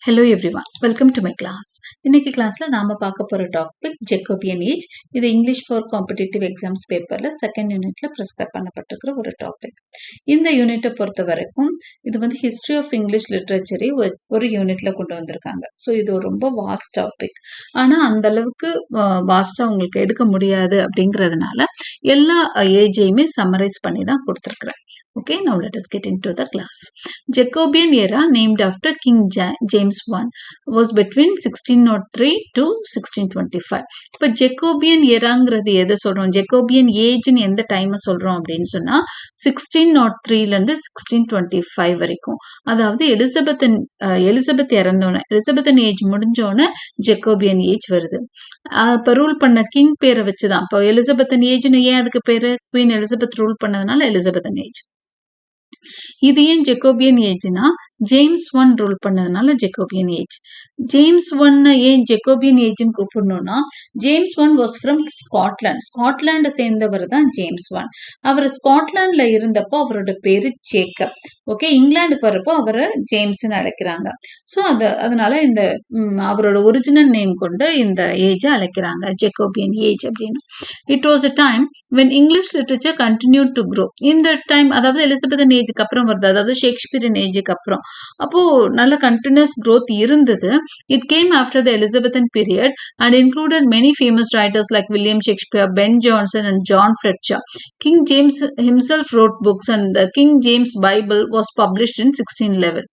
Hello everyone, welcome to my class. இன்னைக்கு கிளாஸ்ல நாம பார்க்க போற டாபிக் ஜெக்கோபியன் ஏஜ். இது இங்கிலீஷ் ஃபார் காம்படிட்டிவ் எக்ஸாம்ஸ் பேப்பர்ல செகண்ட் யூனிட்ல ப்ரிஸ்கிரைப் பண்ணப்பட்டிருக்கிற ஒரு டாபிக். இந்த யூனிட்டை பொறுத்த வரைக்கும் இது வந்து ஹிஸ்டரி ஆஃப் இங்கிலீஷ் லிட்ரேச்சரை ஒரு யூனிட்ல கொண்டு வந்திருக்காங்க. ஸோ இது ஒரு ரொம்ப வாஸ்ட் டாபிக். ஆனா அந்த அளவுக்கு வாஸ்டா உங்களுக்கு எடுக்க முடியாது அப்படிங்கிறதுனால எல்லா ஏஜையுமே சம்மரைஸ் பண்ணி தான் கொடுத்துருக்குறேன். Okay, now let us get into the class. Jacobean era, named after King James I, was between 1603 to 1625. இப்போ ஜெக்கோபியன் ஏராங்கிறது எதை சொல்றோம், ஜெக்கோபியன் ஏஜ்னு எந்த டைம் சொல்றோம் அப்படின்னு சொன்னா 1603லேருந்து 1625 வரைக்கும். அதாவது Elizabeth இறந்தோன்னே, Elizabethan age முடிஞ்சோன்னே Jacobian age வருது. இப்போ ரூல் பண்ண கிங் பேரை வச்சுதான். இப்போ எலிசபெத்தன் ஏஜ்னு ஏன் அதுக்கு பேரு, குவீன் எலிசபெத் ரூல் பண்ணதுனால எலிசபெத்தன் ஏஜ். இது ஏன் ஜெக்கோபியன் ஏஜ்னா ஜேம்ஸ் ஒன் ரூல் பண்ணதுனால ஜெக்கோபியன் ஏஜ். ஜேம்ஸ் ஒன்னு ஏன் Jacobian ஏஜ்னு கூப்பிடணும்னா James one was from ஸ்காட்லாண்டை சேர்ந்தவர் தான் ஜேம்ஸ் ஒன். அவர் ஸ்காட்லாண்ட்ல இருந்தப்போ அவரோட பேரு ஜேக்கப். ஓகே, இங்கிலாந்துக்கு வரப்போ அவரை ஜேம்ஸ்ன்னு அழைக்கிறாங்க. ஸோ அதனால இந்த அவரோட ஒரிஜினல் நேம் கொண்டு இந்த ஏஜை அழைக்கிறாங்க ஜெக்கோபியன் ஏஜ் அப்படின்னு. It was a time when English literature continued to grow. இந்த டைம் அதாவது எலிசபெத்தன் ஏஜுக்கு அப்புறம் வருது, அதாவது ஷேக்ஸ்பியரின் ஏஜுக்கு அப்புறம். அப்போ நல்ல கண்டினியூஸ் growth இருந்தது. It came after the Elizabethan period and included many famous writers like William Shakespeare, Ben Jonson and John Fletcher. King James himself wrote books and the King James Bible was published in 1611.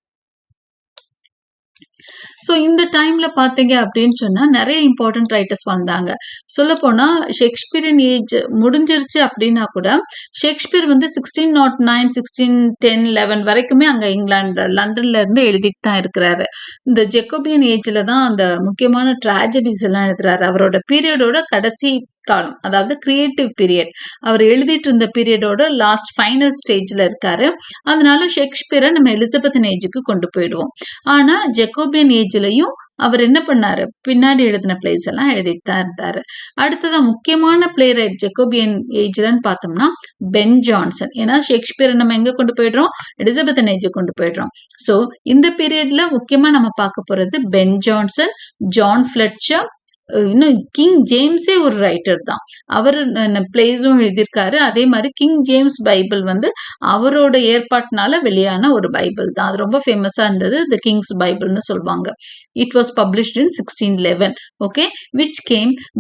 So இந்த டைம்ல பாத்தீங்க அப்படின்னு சொன்னா நிறைய important writers வந்தாங்க. சொல்ல போனா ஷேக்ஸ்பியரின் age முடிஞ்சிருச்சு அப்படின்னா கூட ஷேக்ஸ்பியர் வந்து 1609, 1610, 11 வரைக்குமே அங்க இங்கிலாந்து லண்டன்ல இருந்து எழுதிட்டு தான் இருக்கிறாரு. இந்த ஜெக்கோபியன் ஏஜ்ல தான் அந்த முக்கியமான ட்ராஜடிஸ் எல்லாம் எழுதுறாரு. அவரோட பீரியடோட கடைசி காலம், அதாவது கிரியேட்டிவ் பீரியட். அவர் எழுதிட்டு இருந்த பீரியடோட லாஸ்ட் ஃபைனல் ஸ்டேஜ்ல இருக்காரு. அதனால ஷேக்ஸ்பியரை நம்ம எலிசபெத்தன் ஏஜுக்கு கொண்டு போயிடுவோம். ஆனா ஜெக்கோபியன் ஏஜ்லயும் அவர் என்ன பண்ணாரு, பின்னாடி எழுதின பிளேஸ் எல்லாம் எழுதிட்டு தான் இருந்தாரு. அடுத்ததான் முக்கியமான பிளே ரைட் ஜெக்கோபியன் ஏஜ்லன்னு பார்த்தோம்னா பென் ஜான்சன். ஏன்னா ஷேக்ஸ்பியரை நம்ம எங்க கொண்டு போயிடுறோம், எலிசபெத்தன் ஏஜுக்கு கொண்டு போயிடுறோம். ஸோ இந்த பீரியட்ல முக்கியமா நம்ம பார்க்க போறது பென் ஜான்சன், ஜான் ஃபிளெட்சர், இன்னும் கிங் ஜேம்ஸே ஒரு ரைட்டர் தான். அவர் பிளேஸும் எழுதியிருக்காரு. அதே மாதிரி கிங் ஜேம்ஸ் பைபிள் வந்து அவரோட ஏற்பாட்டினால வெளியான ஒரு பைபிள் தான். அது ரொம்ப ஃபேமஸா இருந்தது, தி கிங்ஸ் பைபிள்னு சொல்லுவாங்க. It was published in 1611. Okay, which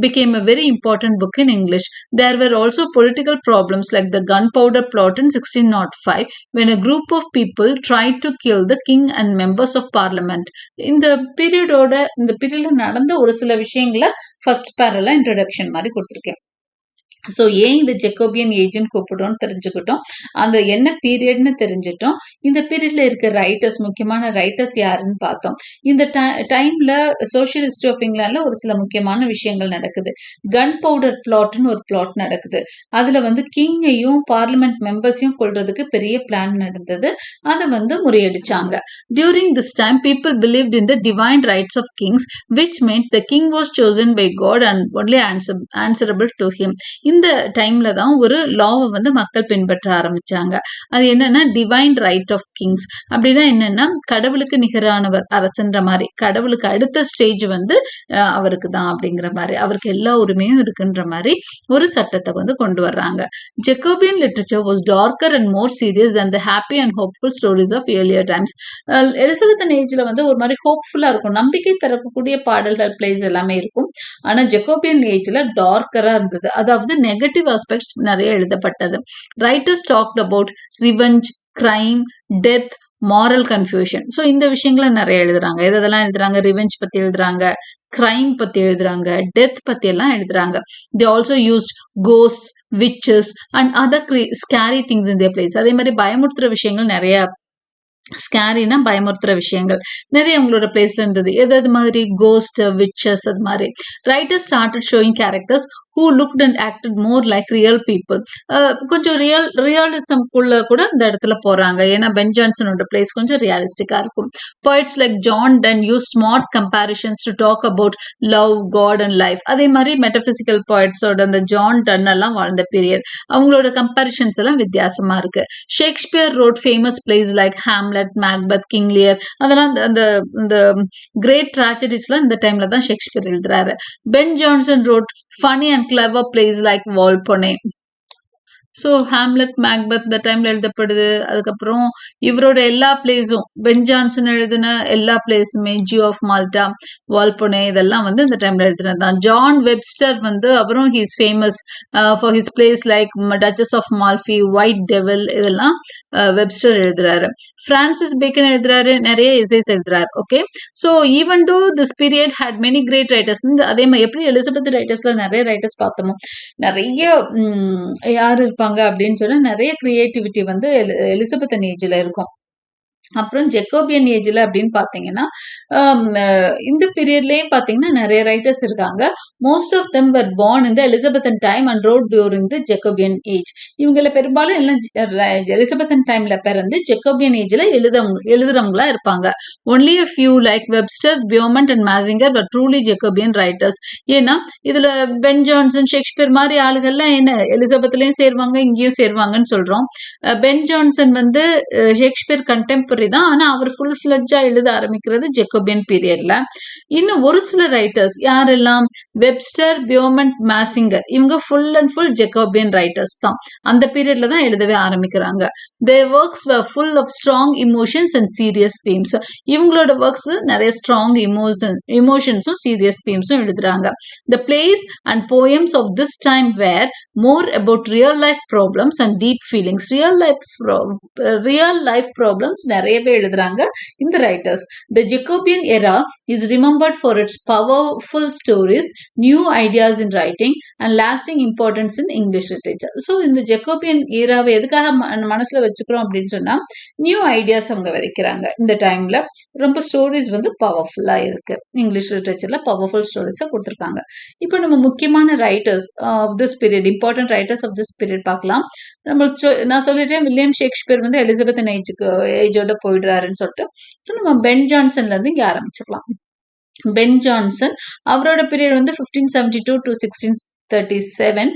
became a very important book in English. There were also political problems like the gunpowder plot in 1605 when a group of people tried to kill the king and members of parliament. இந்த பீரியட்ல நடந்த ஒரு சில விஷயங்கள் first பேரலா introduction மாதிரி கொடுத்துருக்கேன். So ஏன் இந்த ஜெக்கோபியன் ஏஜ்னு கூப்பிடுறோம்னு தெரிஞ்சுக்கிட்டோம், அந்த என்ன பீரியட்னு தெரிஞ்சுட்டோம். இந்த பீரியட்ல இருக்க ரைட்டர்ஸ், முக்கியமான ரைட்டர்ஸ் யாருன்னு பார்த்தோம். இந்த டைம்ல சோஷியல் ஹிஸ்டரி ஆஃப் இங்கிலாந்துல ஒரு சில முக்கியமான விஷயங்கள் நடக்குது. கன் பவுடர் பிளாட்னு ஒரு பிளாட் நடக்குது. அதுல வந்து கிங்கையும் பார்லிமெண்ட் மெம்பர்ஸையும் கொள்றதுக்கு பெரிய பிளான் நடந்தது. அதை வந்து முறியடிச்சாங்க. During this time people believed in the divine rights of kings, which meant the king was chosen by God and only answerable to him. இந்த டைம்ல தான் ஒரு லாவை வந்து மக்கள் பின்பற்ற ஆரம்பிச்சாங்க. அது என்னன்னா டிவைன் ரைட் ஆஃப் கிங்ஸ். அப்படின்னா என்னன்னா கடவுளுக்கு நிகரானவர் அரசன்ற மாதிரி, கடவுளுக்கு அடுத்த ஸ்டேஜ் வந்து அவருக்கு தான் அப்படிங்கிற மாதிரி, அவருக்கு எல்லா உரிமையும் இருக்குன்ற மாதிரி ஒரு சட்டத்தை வந்து கொண்டு வர்றாங்க. Jacobean literature was darker and more serious than the happy and hopeful stories of earlier times. Elizabethan ஏஜ்ல வந்து ஒரு மாதிரி ஹோப்ஃபுல்லா இருக்கும், நம்பிக்கை தரக்கூடிய பாடல்கள், பிளேஸ் எல்லாமே இருக்கும். ஆனா ஜெக்கோபியன் ஏஜ்ல டார்க்கரா இருந்தது, அதாவது நெகட்டிவ் ஆஸ்பெக்ட்ஸ் நிறைய எழுதப்பட்டது. Writers talked about revenge, crime, death, moral confusion. So இந்த விஷயங்களை நிறைய எழுதுறாங்க. எதெல்லாம் எழுதுறாங்க, ரிவெஞ்ச் பத்தி எழுதுறாங்க, கிரைம் பத்தி எழுதுறாங்க, டெத் பத்தி எல்லாம் எழுதுறாங்க. They also used ghosts, witches and other scary things in their place. அதே மாதிரி பயமுறுத்துற விஷயங்கள் நிறைய, ஸ்கேரினா பயமுறுத்துற விஷயங்கள் நிறைய உங்களோட பிளேஸ்ல இருந்தது. எது மாதிரி கோஸ்ட், விச்சஸ், அது மாதிரி. Writers started showing characters who looked and acted more like real people. கொஞ்சம் ரியலிசம்குள்ள கூட இந்த இடத்துல போறாங்க. ஏன்னா பென் ஜான்சனோட பிளேஸ் கொஞ்சம் ரியலிஸ்டிக்கா இருக்கும். Poets like John Donne use smart comparisons to talk about love, God and life. அதே மாதிரி மெட்டபிசிக்கல் போய்ட்ஸோட அந்த ஜான் டன் எல்லாம் வாழ்ந்த பீரியட். அவங்களோட கம்பேரிஷன்ஸ் எல்லாம் வித்தியாசமா இருக்கு. Shakespeare wrote famous plays like Hamlet, Macbeth, King Lear, அதெல்லாம் அந்த கிரேட் ட்ராஜடிஸ்லாம் இந்த டைம்ல தான் ஷேக்ஸ்பியர் எழுதுறாரு. Ben Jonson wrote funny and clever plays like Volpone. So Hamlet, Macbeth இந்த டைம்ல எழுதப்படுது. அதுக்கப்புறம் இவரோட எல்லா பிளேஸும் பென் ஜான்சன் எழுதின எல்லா பிளேஸுமே ஜியோ ஆஃப் மால்டா, வால்பொனே இதெல்லாம் வந்து இந்த டைம்ல எழுதினது தான். ஜான் வெப்ஸ்டர் வந்து அவரும் he's famous for his plays like Duchess of Malfi, White Devil இதெல்லாம் வெப்ஸ்டர் எழுதுறாரு. பிரான்சிஸ் பேக்கன் எழுதுறாரு, நிறைய எசேஸ் எழுதுறாரு. Okay, so even though this period had many great writers. அதே மாதிரி எப்படி எலிசபெத் ரைட்டர்ஸ்ல நிறைய ரைட்டர்ஸ் பார்த்தோமோ நிறைய யார் இருப்பாங்க அப்படின்னு சொன்னா நிறைய கிரியேட்டிவிட்டி வந்து எலிசபெத்தன் ஏஜ்ல இருக்கும். அப்புறம் ஜெக்கோபியன் ஏஜ்ல அப்படின்னு பாத்தீங்கன்னா இந்த பீரியட்லயும் பாத்தீங்கன்னா நிறைய ரைட்டர்ஸ் இருக்காங்க. Most of them were born in the Elizabethan time and wrote during the Jacobean age. இவங்கள பெரும்பாலும் எல்லாம் எலிசபெத்தன் டைம்ல பிறந்து ஜெக்கோபியன் ஏஜ்ல எழுதுறவங்களா இருப்பாங்க. Only a few like Webster, Beaumont and Massinger were truly Jacobean writers. ஏன்னா இதுல பென் ஜான்சன், ஷேக்ஸ்பியர் மாதிரி ஆளுகள்லாம் என்ன எலிசபெத்லயும் சேருவாங்க, இங்கேயும் சேருவாங்கன்னு சொல்றோம். பென் ஜான்சன் வந்து ஷேக்ஸ்பியர் கண்டெம்பரரி தான். ஆனா அவர் ஃபுல் ஃபிளட்ஜா எழுத ஆரம்பிக்கிறது ஜெக்கோபியன் பீரியட்ல. இன்னும் ஒரு சில ரைட்டர்ஸ் யாரெல்லாம் வெப்ஸ்டர், பியோமண்ட், மேசிங்கர் இவங்க full and full Jacobian writers தான். அந்த பீரியட்ல தான் எழுதவே ஆரம்பிக்கிறாங்க. Their works were full of strong emotions and serious themes. இவங்களோட ஒர்க்ஸ் நிறைய ஸ்ட்ராங் இமோஷன்ஸும் சீரியஸ் தீம்ஸும் எழுதுறாங்க. The plays and poems of this time were more about real life problems and deep feelings. real life problems நிறையவே எழுதுறாங்க இந்த writers. The Jacobean era is remembered for its powerful stories, new ideas in writing and lasting importance in English literature. So இந்த Jacobian ஏராவை எதுக்காக மனசுல வச்சுக்கிறோம் அப்படின்னு சொன்னா new ideas அவங்க விதைக்கிறாங்க. இந்த டைம்ல ரொம்ப ஸ்டோரிஸ் வந்து பவர்ஃபுல்லா இருக்கு. இங்கிலீஷ் லிட்டரேச்சர்ல பவர்ஃபுல் ஸ்டோரிஸை கொடுத்துருக்காங்க. இப்போ நம்ம முக்கியமான writers of this period, important writers of this period பார்க்கலாம். நான் சொல்லிட்டேன் வில்லியம் ஷேக்ஸ்பியர் வந்து எலிசபெத்தன் ஏஜோட போயிடுறாருன்னு சொல்லிட்டு. ஸோ நம்ம பென் ஜான்சன்ல இருந்து இங்க ஆரம்பிச்சிடலாம். பென் ஜான்சன் அவரோட பீரியட் வந்து 1572 to 1637.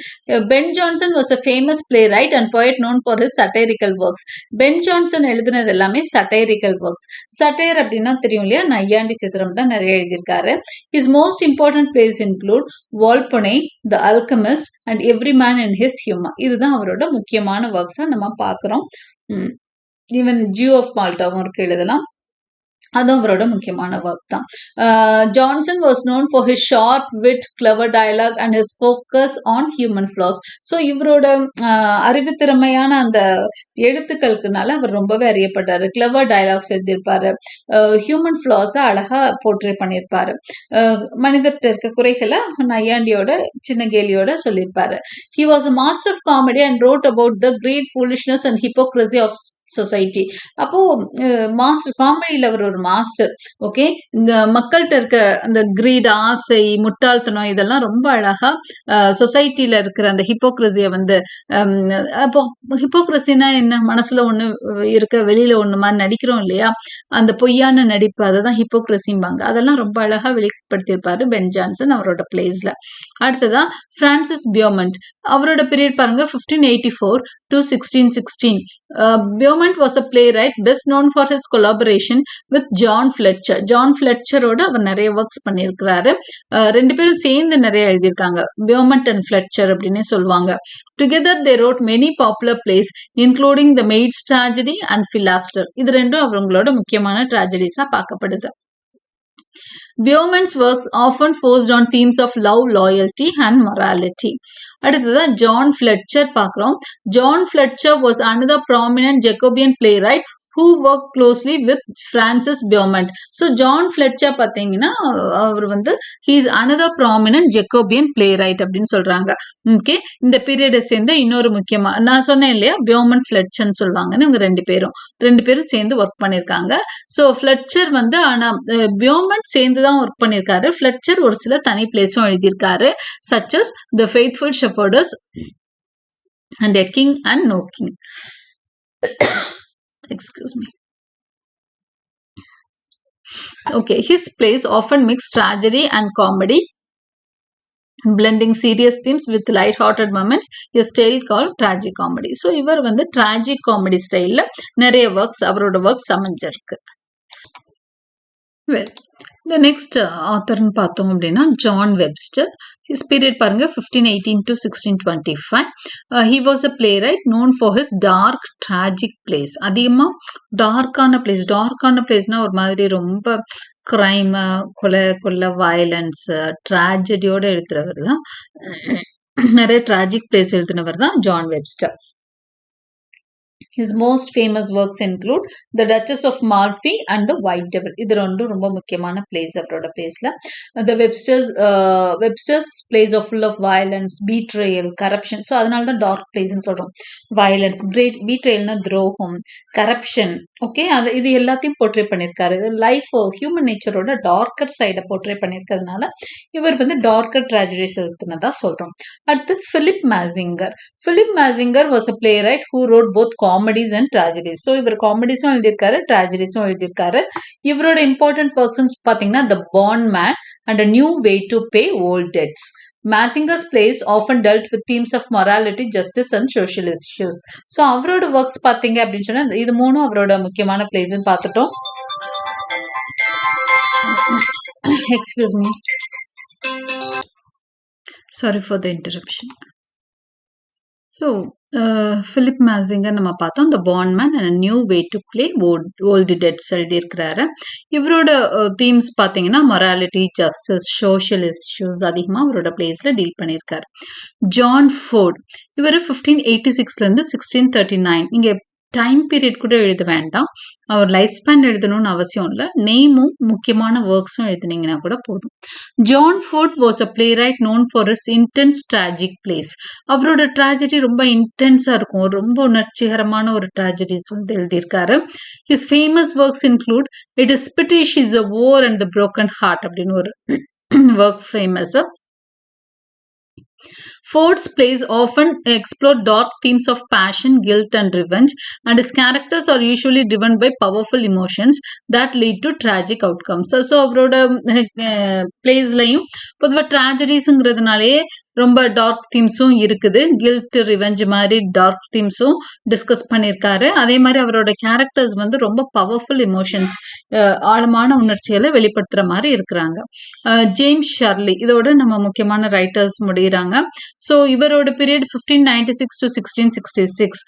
Ben Jonson was a famous playwright and poet known for his satirical works. Ben Jonson எழுதினது எல்லாமே satirical works. Satire அப்படின்னா தெரியும் இல்லையா, நையாண்டி சித்திரம் தான் நிறைய எழுதியிருக்காரு. His most important plays include Volpone, The Alchemist and Every Man in His Humor. இதுதான் அவரோட முக்கியமான ஒர்க்ஸா நம்ம பார்க்கிறோம். ஈவன் ஜியோ ஆஃப் மால்டாவும் இருக்கு எழுதலாம். அதுவும் அவரோட முக்கியமான ஒர்க் தான். Jonson was known for his sharp wit, clever dialogue and his focus on human flaws. So இவரோட அறிவுத்திறமையான அந்த எழுத்துக்களுக்குனால அவர் ரொம்பவே அறியப்பட்டாரு. கிளவர் டயலாக்ஸ் எழுதியிருப்பாரு, ஹியூமன் ஃப்ளாஸை அழகா போர்ட்ரே பண்ணியிருப்பாரு, மனிதர்கிட்ட இருக்க குறைகளை நையாண்டியோட சின்ன கேலியோட சொல்லியிருப்பாரு. He was a master of comedy and wrote about the great foolishness and hypocrisy of society. அப்போ மாஸ்டர் காமெடியில் அவர் ஒரு மாஸ்டர். ஓகே, இங்க மக்கள்கிட்ட இருக்க அந்த கிரீட், ஆசை, முட்டாள்தனம் இதெல்லாம் ரொம்ப அழகா சொசைட்டில இருக்கிற அந்த ஹிப்போக்ரஸியை வந்து, அப்போ ஹிப்போக்ரஸினா என்ன, மனசுல ஒண்ணு இருக்க வெளியில ஒண்ணு மாதிரி நடிக்கிறோம் இல்லையா, அந்த பொய்யான நடிப்பு, அதுதான் ஹிப்போக்ரஸிம்பாங்க. அதெல்லாம் ரொம்ப அழகா வெளிப்படுத்தியிருப்பாரு பென் ஜான்சன் அவரோட பிளேஸ்ல. அடுத்ததா பிரான்சிஸ் பியோமண்ட் அவரோட பீரியட் பாருங்க 1584 to 1616. Beaumont was a playwright best known for his collaboration with John Fletcher. John Fletcherோட அவர் நிறைய ஒர்க்ஸ் பண்ணியிருக்கிறாரு. ரெண்டு பேரும் சேர்ந்து நிறைய எழுதியிருக்காங்க, Beaumont and Fletcher அப்படின்னு சொல்லுவாங்க. Together they wrote many popular plays including The Maid's Tragedy and Philaster. இது ரெண்டும் அவங்களோட முக்கியமான ட்ராஜடிஸா பார்க்கப்படுது. Beaumont's works often focused on themes of love, loyalty and morality. அடுத்ததா ஜான் ஃபிளெட்சர் பார்க்கிறோம். John Fletcher was another prominent Jacobean playwright who worked closely with Francis Beaumont. So John Fletcher பார்த்தீங்கன்னா அவர் வந்து he is another prominent Jacobean playwright அப்படின்னு சொல்றாங்க. Okay, இந்த பீரியடை சேர்ந்து இன்னொரு முக்கியமா நான் சொன்னேன் இல்லையா, பியோமன் ஃபிளெட்சர்னு சொல்லுவாங்கன்னு, இவங்க ரெண்டு பேரும் சேர்ந்து ஒர்க் பண்ணியிருக்காங்க. ஸோ ஃபிளெட்சர் வந்து ஆனா பியோமன் சேர்ந்து தான் ஒர்க் பண்ணியிருக்காரு. ஃபிளெட்சர் ஒரு சில தனி பிளேஸும் எழுதியிருக்காரு, such as The Faithful Shepherdess and A King and No King. Excuse me. Okay, his plays often mix tragedy and comedy, blending serious themes with light-hearted moments, a style called tragic comedy. So இவர் வந்து tragic comedy ஸ்டைல்ல நிறைய works அவரோட works அமைஞ்சிருக்கு. Well, the next authorன்னு பார்த்தோம் அப்படின்னா John Webster. His period பாருங்க 1518 to 1625. He was a playwright known for his dark tragic plays. அதிகமா டார்க்கான பிளேஸ்னா ஒரு மாதிரி ரொம்ப கிரைம், கொலை வயலன்ஸ், ட்ராஜடியோட எழுதுறவர் தான். நிறைய டிராஜிக் பிளேஸ் எழுதினவர் தான் John Webster. His most famous works include The Duchess of Malfi and The White Devil. இது ரெண்டும் ரொம்ப முக்கியமான பிளேஸ் அவரோட பிளேஸ்ல. The Webster's plays are full of violence, betrayal, corruption. So அதனால தான் டார்க் பிளேஸ்ன்னு சொல்றோம். வயலன்ஸ், betrayalனா துரோகம், கரப்ஷன், ஓகே, இது எல்லாத்தையும் போர்ட்ரே பண்ணியிருக்காரு. லைஃப், ஹியூமன் நேச்சரோட டார்க்கர் சைடை போர்ட்ரே பண்ணியிருக்கிறதுனால இவர் வந்து டார்க்கர் ட்ராஜடிஸ் எழுதுனதா சொல்றோம். அடுத்து Philip Massinger was a playwright who wrote both comedies and tragedies. So இவர் காமெடிஸும் எழுதியிருக்காரு, ட்ராஜடிஸும் எழுதியிருக்காரு. இவரோட இம்பார்ட்டன்ட் ஒர்க்ஸ் பார்த்தீங்கன்னா the bondman and a new way to pay old debts. Massinger's plays often dealt with themes of morality, justice and social issues. So அவரோட works பார்த்தீங்க அப்படின்னு சொன்னா இது மூணும் அவரோட முக்கியமான பிளேஸ்ன்னு பார்த்துட்டோம். Excuse me, sorry for the interruption. So Philip Massinger நம்ம பார்த்தோம். The Bondman and new way to play old debts எழுதியிருக்கிறாரு. இவரோட தீம்ஸ் பார்த்தீங்கன்னா மொராலிட்டி, ஜஸ்டிஸ், சோஷியல் இஷ்யூஸ் அதிகமாக அவரோட பிளேஸில் டீல் பண்ணியிருக்காரு. ஜான் ஃபோர்ட், இவர் 1586 1639. இங்கே டைம் பீரியட் கூட எழுத வேண்டாம், அவர் லைஃப் ஸ்பேன் எழுதணும்னு அவசியம் இல்லை, நேமும் முக்கியமான ஒர்க்ஸும் எழுதினீங்கன்னா கூட போதும். John Ford was a playwright known for his intense tragic plays. அவரோட ட்ராஜடி ரொம்ப இன்டென்ஸாக இருக்கும், ரொம்ப உணர்ச்சிகரமான ஒரு ட்ராஜடிஸ் வந்து எழுதியிருக்காரு. His famous works include it is pity she is a war and the broken heart அப்படின்னு ஒரு work famous. Ford's plays often explore dark themes of passion, guilt, and revenge, and his characters are usually driven by powerful emotions that lead to tragic outcomes. So அவரோட பிளேஸ்லையும் பொதுவாக ட்ராஜடிஸுங்கிறதுனாலே ரொம்ப dark தீம்ஸும் இருக்குது, guilt, revenge மாதிரி dark தீம்ஸும் discuss பண்ணியிருக்காரு. அதே மாதிரி அவரோட characters வந்து ரொம்ப பவர்ஃபுல் இமோஷன்ஸ், ஆழமான உணர்ச்சிகளை வெளிப்படுத்துற மாதிரி இருக்கிறாங்க. ஜேம்ஸ் ஷர்லி, இதோட நம்ம முக்கியமான ரைட்டர்ஸ் முடிகிறாங்க. ஸோ இவரோட period 1596 to 1666.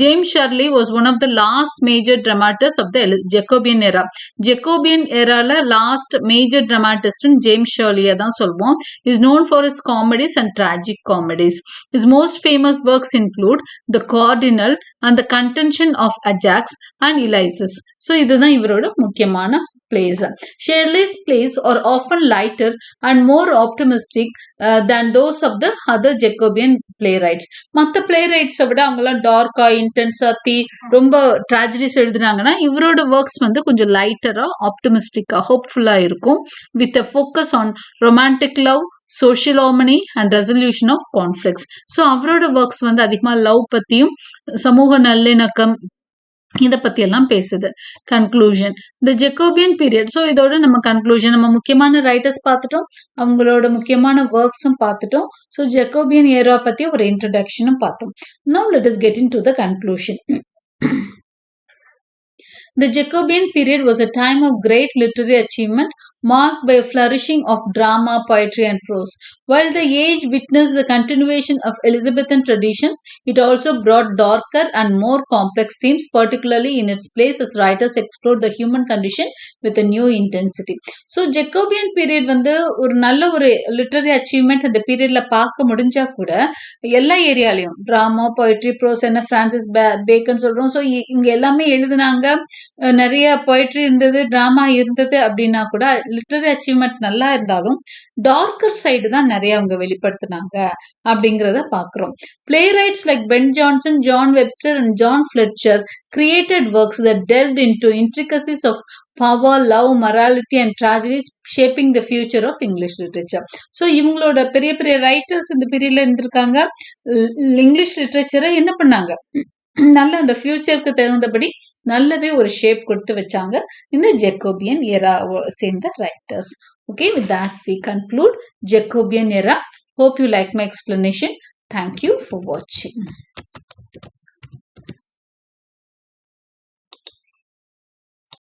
James Shirley was one of the last major dramatist of the Jacobean era. Jacobean ஏரால லாஸ்ட் மேஜர் ட்ராமாட்டிஸ்ட் ஜேம்ஸ் ஷர்லியை தான் சொல்வோம். Is known for his comedies and tragic comedies. His most famous works include The Cardinal and The Contention of Ajax and Ulysses. So இதுதான் இவரோட முக்கியமான plays. Shirley's plays are often lighter and more optimistic than those of the other Jacobean playwrights. மற்ற பிளேரைட்ஸை விட அவங்களாம் டார்க்கா, இன்டென்ஸா, ரொம்ப tragedies எழுதுனாங்கன்னா இவரோட works வந்து கொஞ்சம் லைட்டரா, ஆப்டிமிஸ்டிக்கா, ஹோப்ஃபுல்லா இருக்கும். With a focus on romantic love, social harmony and resolution of conflicts. So அவரோட ஒர்க்ஸ் வந்து அதிகமாக லவ் பற்றியும் சமூக நல்லிணக்கம் இதை பத்தி எல்லாம் பேசுது. கன்க்ளூஷன், த ஜெக்கோபியன் பீரியட். ஸோ இதோட நம்ம கன்க்ளூஷன், நம்ம முக்கியமான ரைட்டர்ஸ் பார்த்துட்டோம், அவங்களோட முக்கியமான ஒர்க்ஸும் பார்த்துட்டோம். ஸோ ஜெக்கோபியன் ஏரா பத்தி ஒரு இன்ட்ரடக்ஷனும் பார்த்தோம். Now let us get in to the conclusion. The Jacobean period was a time of great literary achievement marked by a flourishing of drama, poetry, and prose. While the age witnessed the continuation of Elizabethan traditions, it also brought darker and more complex themes, particularly in its place as writers explored the human condition with a new intensity. So Jacobean period வந்து ஒரு நல்ல ஒரு literary achievement அந்த பீரியட்ல பார்க்க முடிஞ்சா கூட எல்லா ஏரியாலையும் ட்ராமா, போய்ட்ரி, ப்ரோஸ், என்ன பிரான்சிஸ் பேக்கன் சொல்றோம். ஸோ இங்க எல்லாமே எழுதுனாங்க. நிறைய போய்ட்ரி இருந்தது, ட்ராமா இருந்தது அப்படின்னா கூட லிட்டரரி அச்சீவ்மெண்ட் நல்லா இருந்தாலும் டார்க்கர் சைடு தான் நிறைய அவங்க வெளிப்படுத்தினாங்க அப்படிங்கிறத பார்க்குறோம். Playwrights like Ben Jonson, John Webster, and John Fletcher created works that delved into intricacies of power, love, morality, and tragedies, shaping the future of English literature. So இவங்களோட பெரிய பெரிய ரைட்டர்ஸ் இந்த பீரியட்ல இருந்திருக்காங்க. இங்கிலீஷ் லிட்ரேச்சரை என்ன பண்ணாங்க, நல்ல அந்த ஃபியூச்சருக்கு தகுந்தபடி நல்லாவே ஒரு ஷேப் கொடுத்து வச்சாங்க இந்த ஜெக்கோபியன் ஏரா சேர்ந்த writers. Okay, with that we conclude Jacobean era. Hope you like my explanation. Thank you for watching.